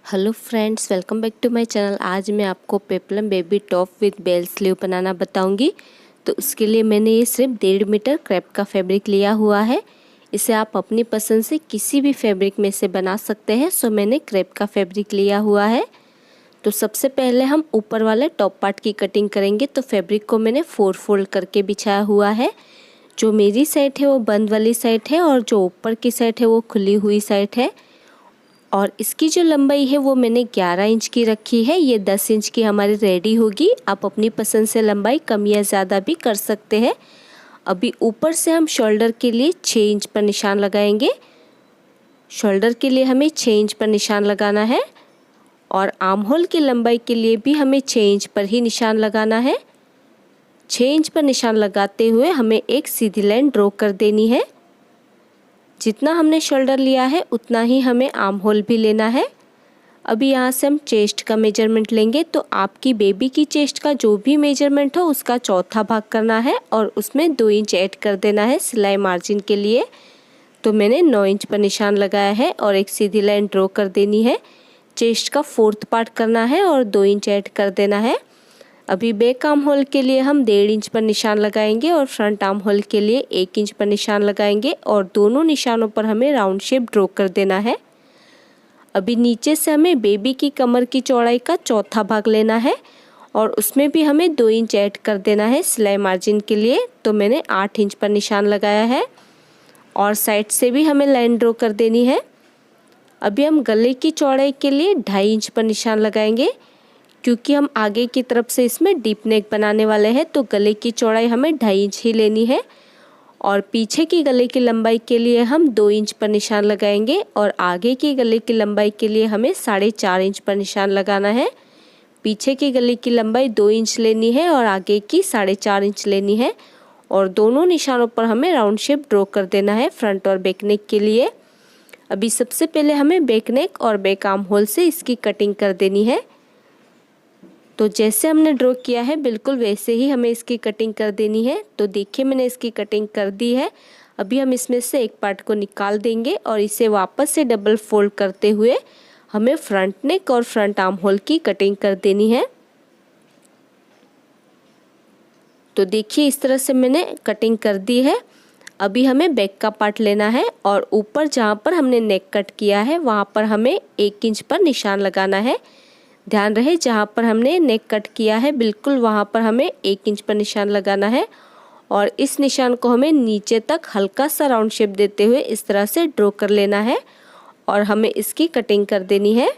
Hello friends, welcome back to my channel. आज मैं आपको peplum baby top with bell sleeve बनाना बताऊंगी। तो उसके लिए मैंने ये सिर्फ 1.5 मीटर क्रेप का फैब्रिक लिया हुआ है। इसे आप अपनी पसंद से किसी भी फैब्रिक में से बना सकते हैं। सो मैंने क्रेप का फैब्रिक लिया हुआ है। तो सबसे पहले हम ऊपर वाले टॉप पार्ट की कटिंग करेंगे। तो फैब्रिक को मैंने 4 फोल्ड करके बिछाया हुआ है। जो मेरी साइड है वो बंद वाली साइड है और जो ऊपर की साइड है वो खुली हुई साइड है। और इसकी जो लंबाई है वो मैंने 11 इंच की रखी है। ये 10 इंच की हमारी रेडी होगी। आप अपनी पसंद से लंबाई कम या ज़्यादा भी कर सकते हैं। अभी ऊपर से हम शोल्डर के लिए 6 इंच पर निशान लगाएंगे। शोल्डर के लिए हमें 6 इंच पर निशान लगाना है और आर्म होल की लंबाई के लिए भी हमें 6 इंच पर ही निशान लगाना है। 6 इंच पर निशान लगाते हुए हमें एक सीधी लाइन ड्रॉ कर देनी है। जितना हमने शोल्डर लिया है उतना ही हमें आर्म होल भी लेना है। अभी यहाँ से हम चेस्ट का मेजरमेंट लेंगे। तो आपकी बेबी की चेस्ट का जो भी मेजरमेंट हो उसका चौथा भाग करना है और उसमें 2 इंच ऐड कर देना है सिलाई मार्जिन के लिए। तो मैंने 9 इंच पर निशान लगाया है और एक सीधी लाइन ड्रॉ कर देनी है। चेस्ट का 4th पार्ट करना है और 2 इंच ऐड कर देना है। अभी बैक आर्म होल के लिए हम 1.5 इंच पर निशान लगाएंगे और फ्रंट आर्म होल के लिए 1 इंच पर निशान लगाएंगे और दोनों निशानों पर हमें राउंड शेप ड्रॉ कर देना है। अभी नीचे से हमें बेबी की कमर की चौड़ाई का चौथा भाग लेना है और उसमें भी हमें 2 इंच ऐड कर देना है सिलाई मार्जिन के लिए। तो मैंने 8 इंच पर निशान लगाया है और साइड से भी हमें लाइन ड्रॉ कर देनी है। अभी हम गले की चौड़ाई के लिए 2.5 इंच पर निशान लगाएंगे क्योंकि हम आगे की तरफ से इसमें डीप नेक बनाने वाले हैं। तो गले की चौड़ाई हमें 2.5 इंच ही लेनी है और पीछे की गले की लंबाई के लिए हम 2 इंच पर निशान लगाएंगे और आगे की गले की लंबाई के लिए हमें 4.5 इंच पर निशान लगाना है। पीछे की गले की लंबाई 2 इंच लेनी है और आगे की 4.5 इंच लेनी है और दोनों निशानों पर हमें राउंड शेप ड्रॉ कर देना है फ्रंट और बैक नेक के लिए। अभी सबसे पहले हमें बैक नेक और बैक आर्म होल से इसकी कटिंग कर देनी है। तो जैसे हमने ड्रॉ किया है बिल्कुल वैसे ही हमें इसकी कटिंग कर देनी है। तो देखिए मैंने इसकी कटिंग कर दी है। अभी हम इसमें से एक पार्ट को निकाल देंगे और इसे वापस से डबल फोल्ड करते हुए हमें फ्रंट नेक और फ्रंट आर्म होल की कटिंग कर देनी है। तो देखिए इस तरह से मैंने कटिंग कर दी है। अभी हमें बैक का पार्ट लेना है और ऊपर जहाँ पर हमने नेक कट किया है वहाँ पर हमें 1 इंच पर निशान लगाना है। ध्यान रहे जहाँ पर हमने नेक कट किया है बिल्कुल वहाँ पर हमें 1 इंच पर निशान लगाना है और इस निशान को हमें नीचे तक हल्का सा राउंड शेप देते हुए इस तरह से ड्रॉ कर लेना है और हमें इसकी कटिंग कर देनी है।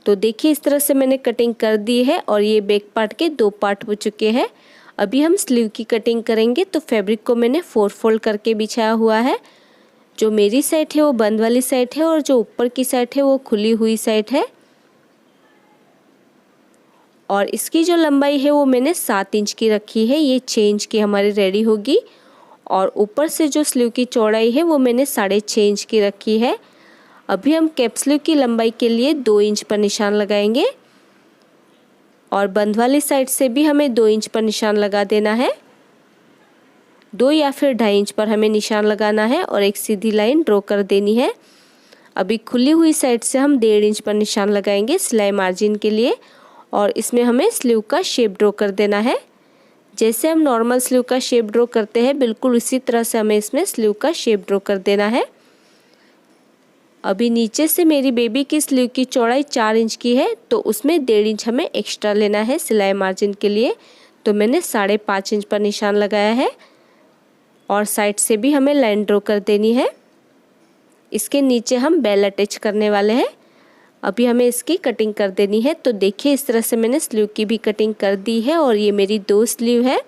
तो देखिए इस तरह से मैंने कटिंग कर दी है और ये बैक पार्ट के 2 पार्ट हो चुके हैं। अभी हम स्लीव की कटिंग करेंगे। तो फैब्रिक को मैंने 4 फोल्ड करके बिछाया हुआ है। जो मेरी साइड है वो बंद वाली साइड है और जो ऊपर की साइड है वो खुली हुई साइड है और इसकी जो लंबाई है वो मैंने 7 इंच की रखी है। ये 6 इंच की हमारी रेडी होगी और ऊपर से जो स्लीव की चौड़ाई है वो मैंने 6.5 इंच की रखी है। अभी हम कैप स्लीव की लंबाई के लिए 2 इंच पर निशान लगाएंगे और बंद वाली साइड से भी हमें 2 इंच पर निशान लगा देना है। 2 या फिर 2.5 इंच पर हमें निशान लगाना है और एक सीधी लाइन ड्रॉ कर देनी है। अभी खुली हुई साइड से हम 1.5 इंच पर निशान लगाएंगे सिलाई मार्जिन के लिए और इसमें हमें स्लीव का शेप ड्रॉ कर देना है। जैसे हम नॉर्मल स्लीव का शेप ड्रॉ करते हैं बिल्कुल उसी तरह से हमें इसमें स्लीव का शेप ड्रॉ कर देना है। अभी नीचे से मेरी बेबी की स्लीव की चौड़ाई 4 इंच की है तो उसमें 1.5 इंच हमें एक्स्ट्रा लेना है सिलाई मार्जिन के लिए। तो मैंने 5.5 इंच पर निशान लगाया है और साइड से भी हमें लाइन ड्रॉ कर देनी है। इसके नीचे हम बेल अटैच करने वाले हैं। अभी हमें इसकी कटिंग कर देनी है। तो देखिए इस तरह से मैंने स्लीव की भी कटिंग कर दी है और ये मेरी 2 स्लीव है।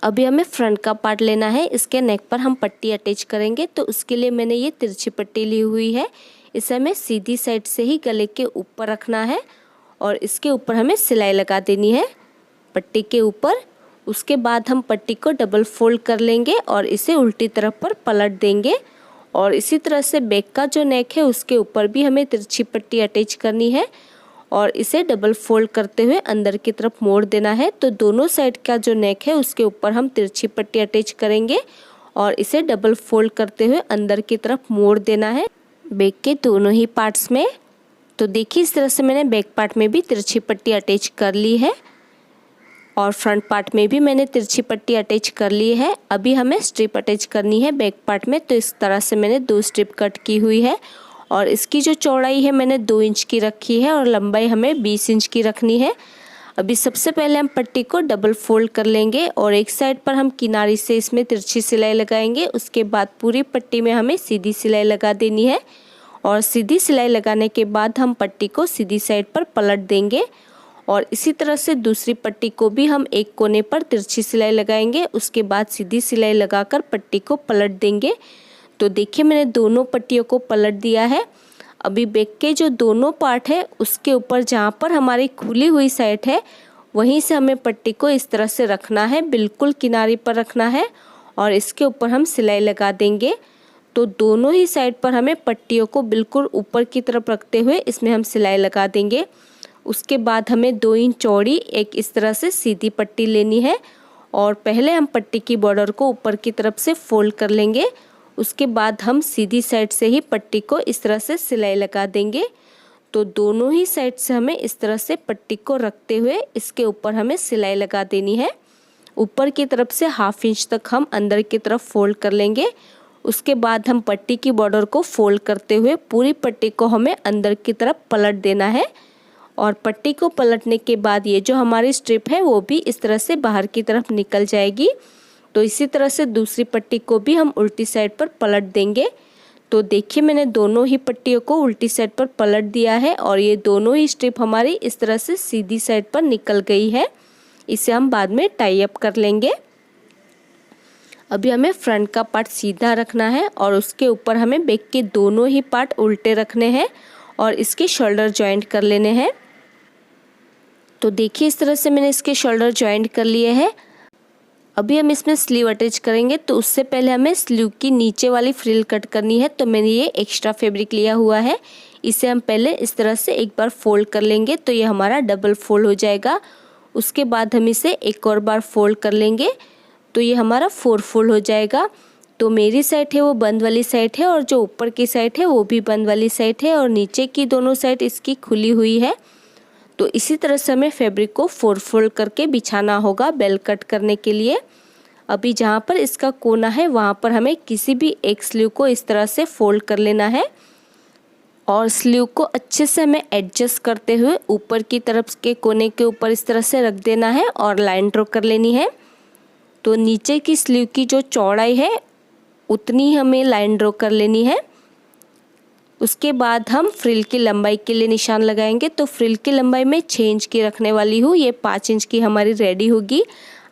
अभी हमें फ्रंट का पार्ट लेना है। इसके नेक पर हम पट्टी अटैच करेंगे। तो उसके लिए मैंने ये तिरछी पट्टी ली हुई है। इसे हमें सीधी साइड से ही गले के ऊपर रखना है और इसके ऊपर हमें सिलाई लगा देनी है पट्टी के ऊपर। उसके बाद हम पट्टी को डबल फोल्ड कर लेंगे और इसे उल्टी तरफ पर पलट देंगे और इसी तरह से बैक का जो नेक है उसके ऊपर भी हमें तिरछी पट्टी अटैच करनी है और इसे डबल फोल्ड करते हुए अंदर की तरफ मोड़ देना है। तो दोनों साइड का जो नेक है उसके ऊपर हम तिरछी पट्टी अटैच करेंगे और इसे डबल फोल्ड करते हुए अंदर की तरफ मोड़ देना है। बैक के दोनों ही पार्ट्स में। तो देखिए इस तरह से मैंने बैक पार्ट में भी तिरछी पट्टी अटैच कर ली है और फ्रंट पार्ट में भी मैंने तिरछी पट्टी अटैच कर ली है। अभी हमें स्ट्रिप अटैच करनी है बैक पार्ट में। तो इस तरह से मैंने 2 स्ट्रिप कट की हुई है और इसकी जो चौड़ाई है मैंने 2 इंच की रखी है और लंबाई हमें 20 इंच की रखनी है। अभी सबसे पहले हम पट्टी को डबल फोल्ड कर लेंगे और एक साइड पर हम किनारी से इसमें तिरछी सिलाई लगाएंगे। उसके बाद पूरी पट्टी में हमें सीधी सिलाई लगा देनी है और सीधी सिलाई लगाने के बाद हम पट्टी को सीधी साइड पर पलट देंगे और इसी तरह से दूसरी पट्टी को भी हम एक कोने पर तिरछी सिलाई लगाएंगे। उसके बाद सीधी सिलाई लगाकर पट्टी को पलट देंगे। तो देखिए मैंने दोनों पट्टियों को पलट दिया है। अभी बैक के जो दोनों पार्ट है उसके ऊपर जहाँ पर हमारी खुली हुई साइड है वहीं से हमें पट्टी को इस तरह से रखना है, बिल्कुल किनारे पर रखना है और इसके ऊपर हम सिलाई लगा देंगे। तो दोनों ही साइड पर हमें पट्टियों को बिल्कुल ऊपर की तरफ रखते हुए इसमें हम सिलाई लगा देंगे। उसके बाद हमें 2 इंच चौड़ी एक इस तरह से सीधी पट्टी लेनी है और पहले हम पट्टी की बॉर्डर को ऊपर की तरफ से फोल्ड कर लेंगे। उसके बाद हम सीधी साइड से ही पट्टी को इस तरह से सिलाई लगा देंगे। तो दोनों ही साइड से हमें इस तरह से पट्टी को रखते हुए इसके ऊपर हमें सिलाई लगा देनी है। ऊपर की तरफ से 1/2 इंच तक हम अंदर की तरफ फोल्ड कर लेंगे। उसके बाद हम पट्टी की बॉर्डर को फोल्ड करते हुए पूरी पट्टी को हमें अंदर की तरफ पलट देना है और पट्टी को पलटने के बाद ये जो हमारी स्ट्रिप है वो भी इस तरह से बाहर की तरफ निकल जाएगी। तो इसी तरह से दूसरी पट्टी को भी हम उल्टी साइड पर पलट देंगे। तो देखिए मैंने दोनों ही पट्टियों को उल्टी साइड पर पलट दिया है और ये दोनों ही स्ट्रिप हमारी इस तरह से सीधी साइड पर निकल गई है। इसे हम बाद में टाई अप कर लेंगे। अभी हमें फ्रंट का पार्ट सीधा रखना है और उसके ऊपर हमें बैक के दोनों ही पार्ट उल्टे रखने हैं और इसके शोल्डर जॉइंट कर लेने हैं। तो देखिए इस तरह से मैंने इसके शोल्डर जॉइंट कर लिए हैं। अभी हम इसमें स्लीव अटैच करेंगे तो उससे पहले हमें स्लीव की नीचे वाली फ्रिल कट करनी है। तो मैंने ये एक्स्ट्रा फैब्रिक लिया हुआ है, इसे हम पहले इस तरह से एक बार फोल्ड कर लेंगे तो ये हमारा डबल फोल्ड हो जाएगा। उसके बाद हम इसे एक और बार फोल्ड कर लेंगे तो ये हमारा 4 फोल्ड हो जाएगा। तो मेरी साइड है वो बंद वाली साइड है और जो ऊपर की साइड है वो भी बंद वाली साइड है और नीचे की दोनों साइड इसकी खुली हुई है। तो इसी तरह से हमें फैब्रिक को 4 फोल्ड करके बिछाना होगा बेल कट करने के लिए। अभी जहाँ पर इसका कोना है वहाँ पर हमें किसी भी एक स्लीव को इस तरह से फोल्ड कर लेना है और स्लीव को अच्छे से हमें एडजस्ट करते हुए ऊपर की तरफ के कोने के ऊपर इस तरह से रख देना है और लाइन ड्रॉ कर लेनी है। तो नीचे की स्लीव की जो चौड़ाई है उतनी हमें लाइन ड्रॉ कर लेनी है। उसके बाद हम फ्रिल की लंबाई के लिए निशान लगाएंगे। तो फ्रिल की लंबाई मैं 6 इंच की रखने वाली हूँ, ये 5 इंच की हमारी रेडी होगी।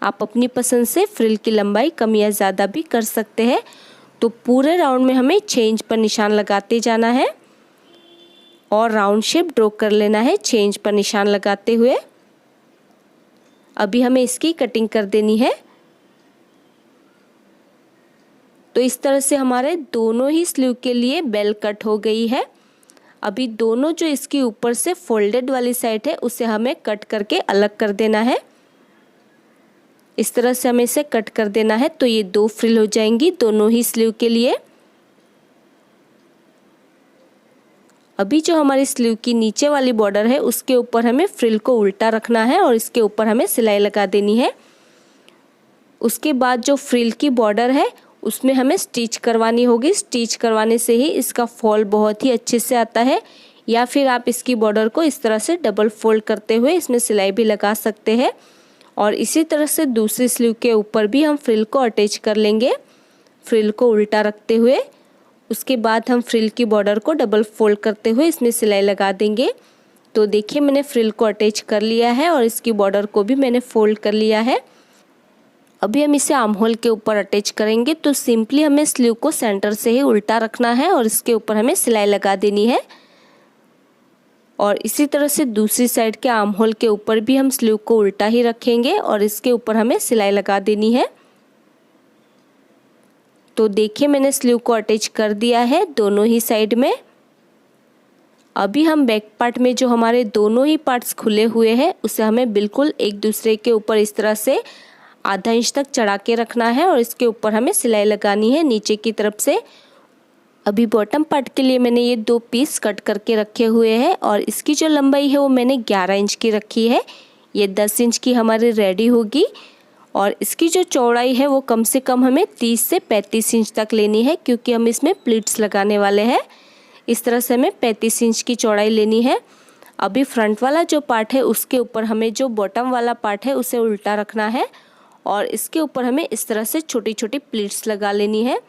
आप अपनी पसंद से फ्रिल की लंबाई कम या ज़्यादा भी कर सकते हैं। तो पूरे राउंड में हमें 6 इंच पर निशान लगाते जाना है और राउंड शेप ड्रॉ कर लेना है 6 इंच पर निशान लगाते हुए। अभी हमें इसकी कटिंग कर देनी है। तो इस तरह से हमारे दोनों ही स्लीव के लिए बेल कट हो गई है। अभी दोनों जो इसकी ऊपर से फोल्डेड वाली साइड है उसे हमें कट करके अलग कर देना है। इस तरह से हमें इसे कट कर देना है। तो ये 2 फ्रिल हो जाएंगी दोनों ही स्लीव के लिए। अभी जो हमारी स्लीव की नीचे वाली बॉर्डर है उसके ऊपर हमें फ्रिल को उल्टा रखना है और इसके ऊपर हमें सिलाई लगा देनी है। उसके बाद जो फ्रिल की बॉर्डर है उसमें हमें स्टिच करवानी होगी। स्टिच करवाने से ही इसका फॉल बहुत ही अच्छे से आता है। या फिर आप इसकी बॉर्डर को इस तरह से डबल फोल्ड करते हुए इसमें सिलाई भी लगा सकते हैं। और इसी तरह से दूसरी स्लीव के ऊपर भी हम फ्रिल को अटैच कर लेंगे, फ्रिल को उल्टा रखते हुए। उसके बाद हम फ्रिल की बॉर्डर को डबल फोल्ड करते हुए इसमें सिलाई लगा देंगे। तो देखिए मैंने फ्रिल को अटैच कर लिया है और इसकी बॉर्डर को भी मैंने फोल्ड कर लिया है। अभी हम इसे आर्म होल के ऊपर अटैच करेंगे। तो सिंपली हमें स्लीव को सेंटर से ही उल्टा रखना है और इसके ऊपर हमें सिलाई लगा देनी है। और इसी तरह से दूसरी साइड के आर्म होल के ऊपर भी हम स्लीव को उल्टा ही रखेंगे और इसके ऊपर हमें सिलाई लगा देनी है। तो देखिए मैंने स्लीव को अटैच कर दिया है दोनों ही साइड में। अभी हम बैक पार्ट में जो हमारे दोनों ही पार्ट्स खुले हुए हैं उसे हमें बिल्कुल एक दूसरे के ऊपर इस तरह से आधा इंच तक चढ़ा के रखना है और इसके ऊपर हमें सिलाई लगानी है नीचे की तरफ से। अभी बॉटम पार्ट के लिए मैंने ये 2 पीस कट करके रखे हुए हैं और इसकी जो लंबाई है वो मैंने 11 इंच की रखी है। ये 10 इंच की हमारी रेडी होगी और इसकी जो चौड़ाई है वो कम से कम हमें 30 से 35 इंच तक लेनी है, क्योंकि हम इसमें प्लीट्स लगाने वाले हैं। इस तरह से हमें 35 इंच की चौड़ाई लेनी है। अभी फ्रंट वाला जो पार्ट है उसके ऊपर हमें जो बॉटम वाला पार्ट है उसे उल्टा रखना है और इसके ऊपर हमें इस तरह से छोटी छोटी प्लीट्स लगा लेनी है।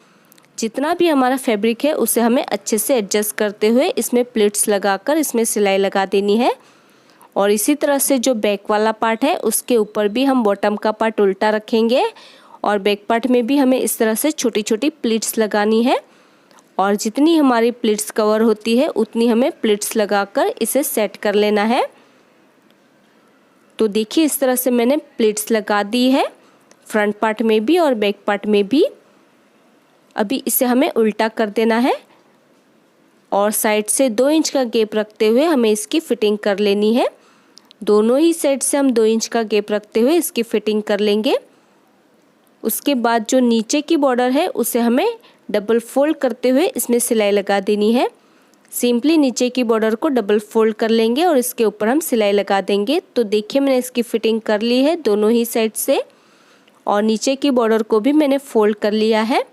जितना भी हमारा फैब्रिक है उसे हमें अच्छे से एडजस्ट करते हुए इसमें प्लीट्स लगाकर इसमें सिलाई लगा देनी है। और इसी तरह से जो बैक वाला पार्ट है उसके ऊपर भी हम बॉटम का पार्ट उल्टा रखेंगे और बैक पार्ट में भी हमें इस तरह से छोटी छोटी प्लीट्स लगानी है और जितनी हमारी प्लीट्स कवर होती है उतनी हमें प्लीट्स लगाकर इसे सेट कर लेना है। तो देखिए इस तरह से मैंने प्लीट्स लगा दी है फ्रंट पार्ट में भी और बैक पार्ट में भी। अभी इसे हमें उल्टा कर देना है और साइड से 2 इंच का गैप रखते हुए हमें इसकी फिटिंग कर लेनी है। दोनों ही साइड से हम 2 इंच का गैप रखते हुए इसकी फिटिंग कर लेंगे। उसके बाद जो नीचे की बॉर्डर है उसे हमें डबल फोल्ड करते हुए इसमें सिलाई लगा देनी है। सिंपली नीचे की बॉर्डर को डबल फोल्ड कर लेंगे और इसके ऊपर हम सिलाई लगा देंगे। तो देखिए मैंने इसकी फिटिंग कर ली है दोनों ही साइड से और नीचे की बॉर्डर को भी मैंने फोल्ड कर लिया है।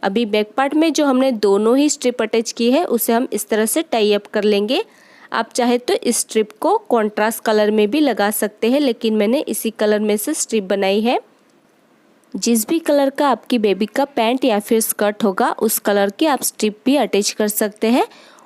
अभी बैक पार्ट में जो हमने दोनों ही स्ट्रिप अटैच की है उसे हम इस तरह से टाई अप कर लेंगे। आप चाहे तो इस स्ट्रिप को कॉन्ट्रास्ट कलर में भी लगा सकते हैं, लेकिन मैंने इसी कलर में से स्ट्रिप बनाई है। जिस भी कलर का आपकी बेबी का पैंट या फिर स्कर्ट होगा उस कलर की आप स्ट्रिप भी अटैच कर सकते हैं।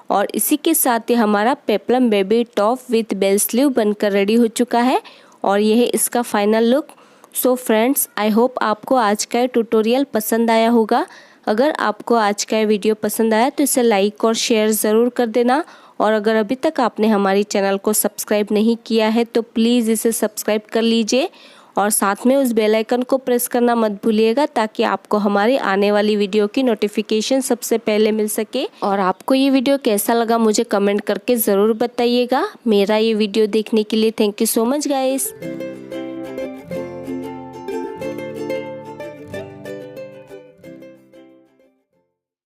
और इसी के साथ ही हमारा peplum baby top with bell sleeve बनकर रेडी हो चुका है और यह है इसका final look. So friends, I hope आपको आज का ट्यूटोरियल पसंद आया होगा। अगर आपको आज का वीडियो पसंद आया तो इसे लाइक और शेयर ज़रूर कर देना और अगर अभी तक आपने हमारी चैनल को सब्सक्राइब नहीं किया है तो प्लीज़ इसे सब्सक्राइब कर लीजिए और साथ में उस बेल आइकन को प्रेस करना मत भूलिएगा, ताकि आपको हमारी आने वाली वीडियो की नोटिफिकेशन सबसे पहले मिल सके। और आपको ये वीडियो कैसा लगा मुझे कमेंट करके ज़रूर बताइएगा। मेरा ये वीडियो देखने के लिए thank you so much guys.